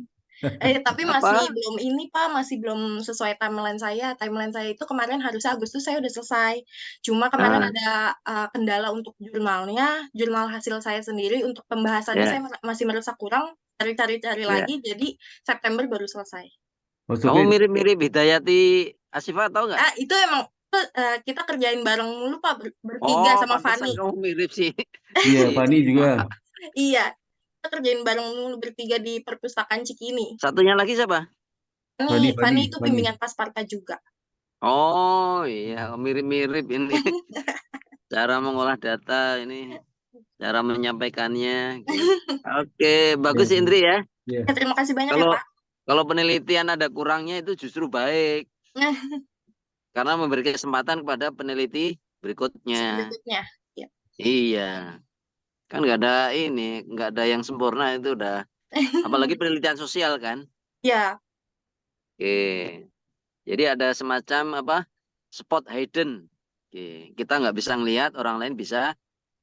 Tapi Apa? masih belum ini Pak, masih belum sesuai timeline saya. Timeline saya itu kemarin harusnya Agustus saya udah selesai. Cuma kemarin ada kendala untuk jurnalnya, jurnal hasil saya sendiri untuk pembahasannya Ya. saya masih merasa kurang. Cari Ya. lagi, jadi September baru selesai. Mas Kamu Sofit. mirip-mirip Hidayati Asifah, tahu nggak? Itu emang kita kerjain bareng mulu Pak, bertiga sama pantesan Fani. kamu mirip sih. Iya, Fani juga. Iya, kita kerjain bareng mulu bertiga di perpustakaan Cikini. Satunya lagi siapa? Fani itu bimbingan Pasparta juga. Oh iya, mirip-mirip ini. Cara mengolah data ini, cara menyampaikannya. Oke, bagus Ya, Indri ya. Ya. Terima kasih banyak Kalau ya Pak. kalau penelitian ada kurangnya itu justru baik. Karena memberi kesempatan kepada peneliti berikutnya. Berikutnya. Ya. Iya. Kan nggak ada ini, nggak ada yang sempurna itu udah. Apalagi penelitian sosial kan. Ya. Oke. Jadi ada semacam apa? Spot hidden. Oke. Kita nggak bisa ngelihat, orang lain bisa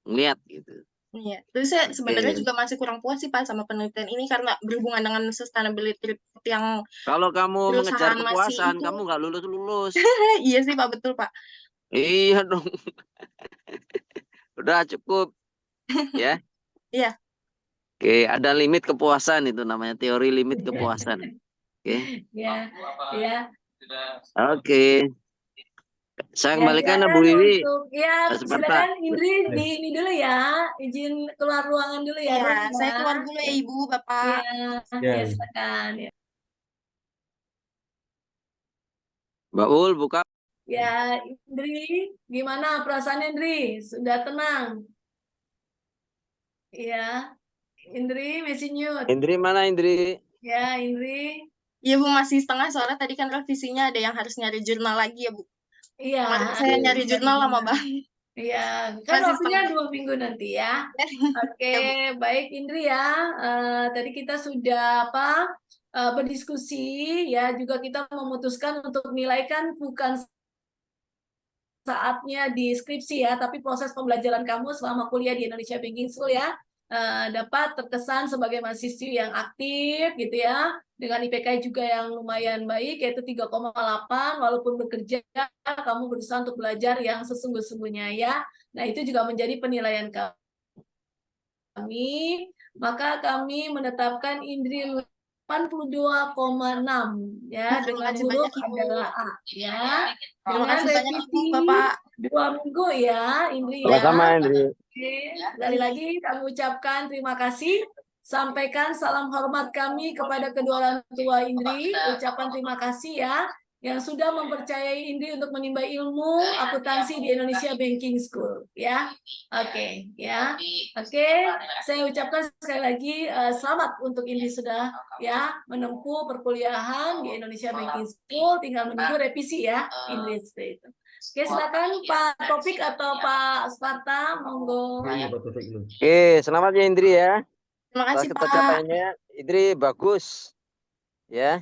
ngelihat gitu. Iya, terus saya sebenarnya Oke. juga masih kurang puas sih Pak sama penelitian ini karena berhubungan dengan sustainability report yang Kalau kamu mengejar perusahaan masih kepuasan, itu. kamu nggak lulus-lulus. Iya sih Pak, betul Pak. Iya dong. Udah cukup ya. Iya, Oke, ada limit kepuasan itu namanya teori limit kepuasan. Oke. Ya, ya. Oke. Saya Ya, kembalikan silakan Bu Wiwi. untuk ya Sebentar. silakan Indri Ya. di ini dulu ya, izin keluar ruangan dulu ya, iya, Rum saya ya. keluar dulu ya Ibu, Ya, Bapak. ya Ya. silakan ya. Mbak Ul buka. Ya, Indri, gimana perasaannya Indri? Sudah tenang? Ya, Indri masih mute. Indri mana Indri? Ya, Indri. Iya Bu, masih setengah soalnya tadi kan revisinya ada yang harus nyari jurnal lagi ya Bu. Iya, Kemarin saya nyari dari jurnal lama jurnal. banget. Iya, kan Masih waktunya setengah. 2 minggu nanti ya. Oke, Ya Bu. baik Indri ya. Tadi kita sudah berdiskusi ya, juga kita memutuskan untuk menilaikan bukan saatnya di skripsi ya, tapi proses pembelajaran kamu selama kuliah di Indonesia Banking School ya, dapat terkesan sebagai mahasiswi yang aktif gitu ya, dengan IPK juga yang lumayan baik yaitu 3,8, walaupun bekerja kamu berusaha untuk belajar yang sesungguh-sungguhnya ya. Nah, itu juga menjadi penilaian kami, maka kami menetapkan Indri 82,6 ya, Terima dengan kasih huruf banyak Ibu. adalah A ya. Terima Dengan kasih banyak Ibu, revisi Bapak. 2 minggu ya, Indri Sama-sama ya. Indri. Oke, sekali lagi kami ucapkan terima kasih. Sampaikan salam hormat kami kepada kedua orang tua Indri. Ucapan terima kasih ya yang sudah mempercayai Indri untuk menimba ilmu akuntansi di Indonesia Banking School ya. Oke, ya. Oke, saya ucapkan sekali lagi selamat untuk Indri sudah ya menempuh perkuliahan di Indonesia Banking School, tinggal menunggu revisi ya Indri seperti itu. Oke, silakan Pak Topik atau Pak Sparta, monggo. Ini Pak Taufik dulu. Oke, selamat ya Indri ya. Terima Atas kasih Pak. pencapaiannya Indri bagus ya.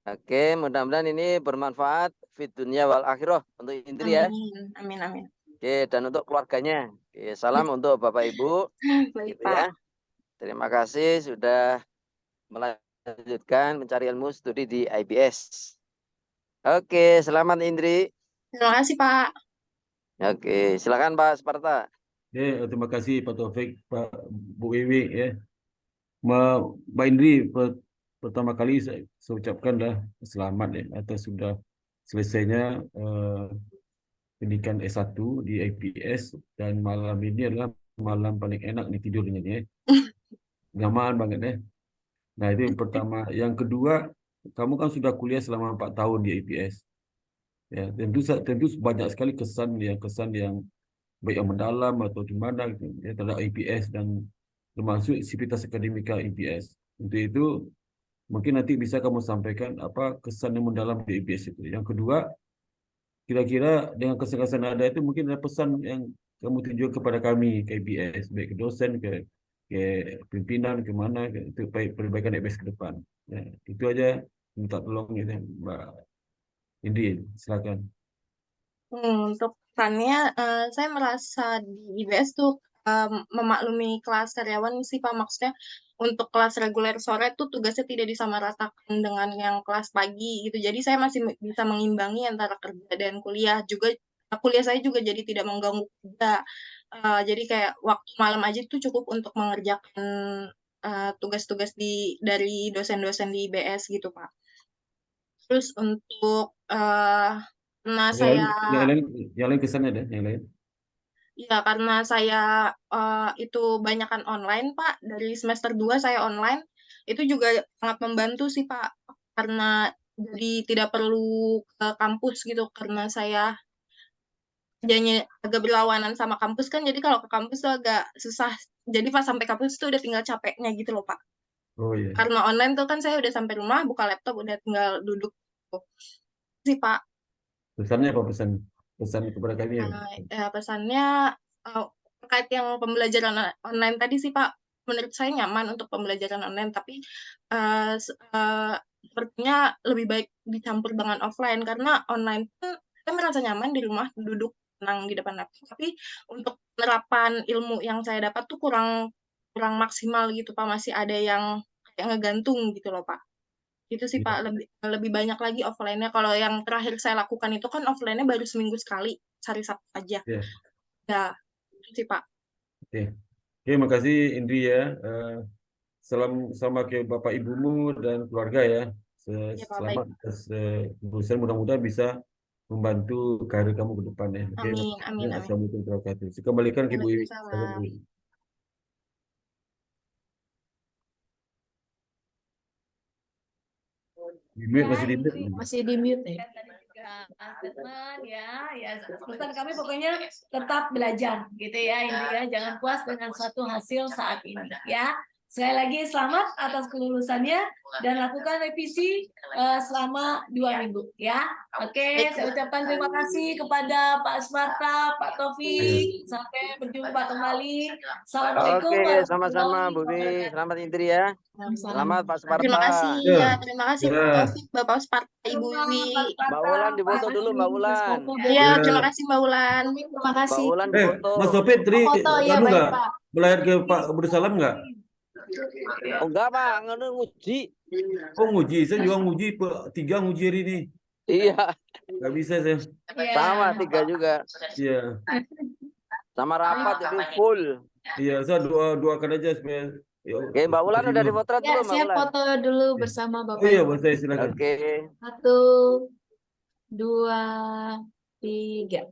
Oke, mudah-mudahan ini bermanfaat fit dunia wal akhirah untuk Indri ya. Amin, amin, amin. Oke, dan untuk keluarganya. Oke, salam untuk Bapak Ibu Baik gitu Pak. ya. Terima kasih sudah melanjutkan mencari ilmu studi di IBS. Oke, selamat Indri. Terima kasih Pak. Oke, silakan Pak Sparta. Ya, terima kasih Pak Taufik, Pak Bu Wiwi ya. Mbak Indri, pertama kali saya ucapkanlah selamat ya atas sudah selesainya pendidikan S1 di IPS, dan malam ini adalah malam paling enak nih tidurnya nih ya. Nyaman banget ya. Nah, itu yang pertama. Yang kedua, kamu kan sudah kuliah selama 4 tahun di IPS. Ya, tentu banyak sekali kesan yang baik yang mendalam atau di mana gitu, ya, terhadap IPS dan termasuk sivitas akademika IPS. Untuk itu mungkin nanti bisa kamu sampaikan apa kesan yang mendalam di IPS itu. Yang kedua, kira-kira dengan kesan-kesan ada itu mungkin ada pesan yang kamu tunjukkan kepada kami ke IPS, baik ke dosen, ke pimpinan, ke mana, itu perbaikan IPS ke depan. Ya, itu aja, minta tolong gitu, Mbak Indi, silakan. Untuk pesannya, saya merasa di IBS tuh memaklumi kelas karyawan sih Pak. Maksudnya untuk kelas reguler sore tuh tugasnya tidak disamaratakan dengan yang kelas pagi gitu. Jadi saya masih bisa mengimbangi antara kerja dan kuliah. Juga kuliah saya juga jadi tidak mengganggu kerja. Jadi kayak waktu malam aja tuh cukup untuk mengerjakan tugas-tugas dari dosen-dosen di IBS gitu Pak. Terus untuk karena Yang lain, saya yang lain kesannya ada, yang lain. ya karena saya itu banyakan online Pak, dari semester 2 saya online, itu juga sangat membantu sih Pak, karena jadi tidak perlu ke kampus gitu, karena saya kerjanya agak berlawanan sama kampus kan, jadi kalau ke kampus tuh agak susah, jadi pas sampai kampus tuh udah tinggal capeknya gitu loh Pak. Oh iya. Karena online tuh kan saya udah sampai rumah, buka laptop, udah tinggal duduk tuh sih Pak. Pesannya apa pesan kepada kalian? Pesannya terkait yang pembelajaran online tadi sih Pak, menurut saya nyaman untuk pembelajaran online, tapi sepertinya lebih baik dicampur dengan offline karena online pun saya merasa nyaman di rumah duduk tenang di depan laptop. Tapi untuk penerapan ilmu yang saya dapat tuh kurang maksimal gitu Pak, masih ada yang kayak ngegantung gitu loh Pak. Itu sih Pak, lebih banyak lagi offline-nya. Kalau yang terakhir saya lakukan itu kan offline-nya baru seminggu sekali, hari Sabtu aja. Iya. Ya, itu sih Pak. Oke, makasih Indri ya. Salam sama ke bapak ibumu dan keluarga ya. Ya, Pak, Selamat atas berusaha, mudah-mudahan bisa membantu karir kamu ke depan ya. Oke, Amin, amin, amin. Assalamualaikum warahmatullahi wabarakatuh. Saya kembalikan ke Ibu Iwi. Waalaikumsalam. Mute, masih di mute. Masih di mute ya. Tadi juga statement ya pesan kami pokoknya tetap belajar gitu ya intinya, jangan puas dengan suatu hasil saat ini ya. Sekali lagi selamat atas kelulusannya dan lakukan revisi selama 2 minggu ya. Oke, saya ucapkan terima kasih kepada Pak Sparta, Pak Taufik. Sampai berjumpa kembali. Assalamualaikum Oke, sama-sama Bu Wi. Selamat Indri ya. Selamat Pak Sparta. Terima kasih Ya. terima kasih Pak Ya. Taufik, Bapak Sparta, Ibu Wiwi. Mbak Wulan difoto dulu, Mbak Wulan. Ya, Ya. terima kasih Mbak Wulan. Terima Mbak kasih. Wulan Mas difoto. Taufik tadi Foto ya, anu baik nggak? Pak. Melayar ke Pak Abdussalam nggak? Oh enggak Pak, ngono nguji. Oh nguji, saya juga nguji, 3 nguji hari ini. Iya, Nggak bisa saya. Ya. sama 3 juga. Iya, Sama rapat jadi full. iya, saya doakan aja supaya. Oke, Mbak Wulan udah dipotret Ya, belum, Mbak saya Wulan? foto dulu bersama Oh Bapak iya, Ibu. buat saya silakan. Oke. 1, 2, 3.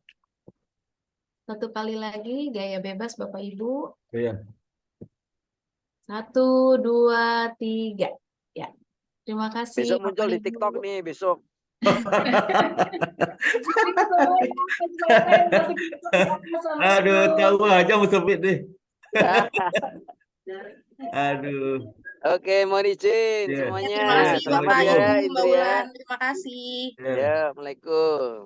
Satu kali lagi gaya bebas Bapak Ibu. Iya. 1, 2, 3. Ya. Terima kasih. Besok muncul Bapak di Ibu. TikTok nih besok. Aduh, tahu aja Mas Taufik deh. Aduh. Oke, mohon izin Ya. semuanya. Terima kasih Selamat Bapak Selamat malam. ya, Ibu, Mbak Indri ya. Wulan. Terima kasih. Ya. Ya, Assalamualaikum.